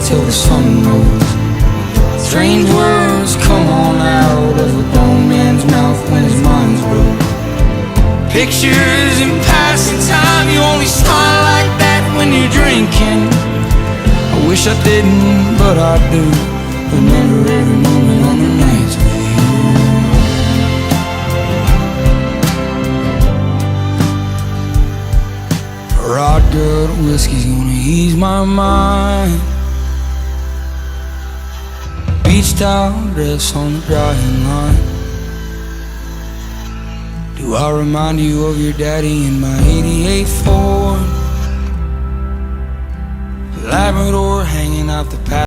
till the sun rose. Strange words come on out of a grown man's mouth when his mind's broke. Pictures in passing time, you only smile like that when you're drinking. I wish I didn't, but I do. Remember every moment on the nights with you. Rod good whiskey's gonna ease my mind. Beach towel dress on the drying line. Do I remind you of your daddy in my '88 Ford? Labrador hanging out the path.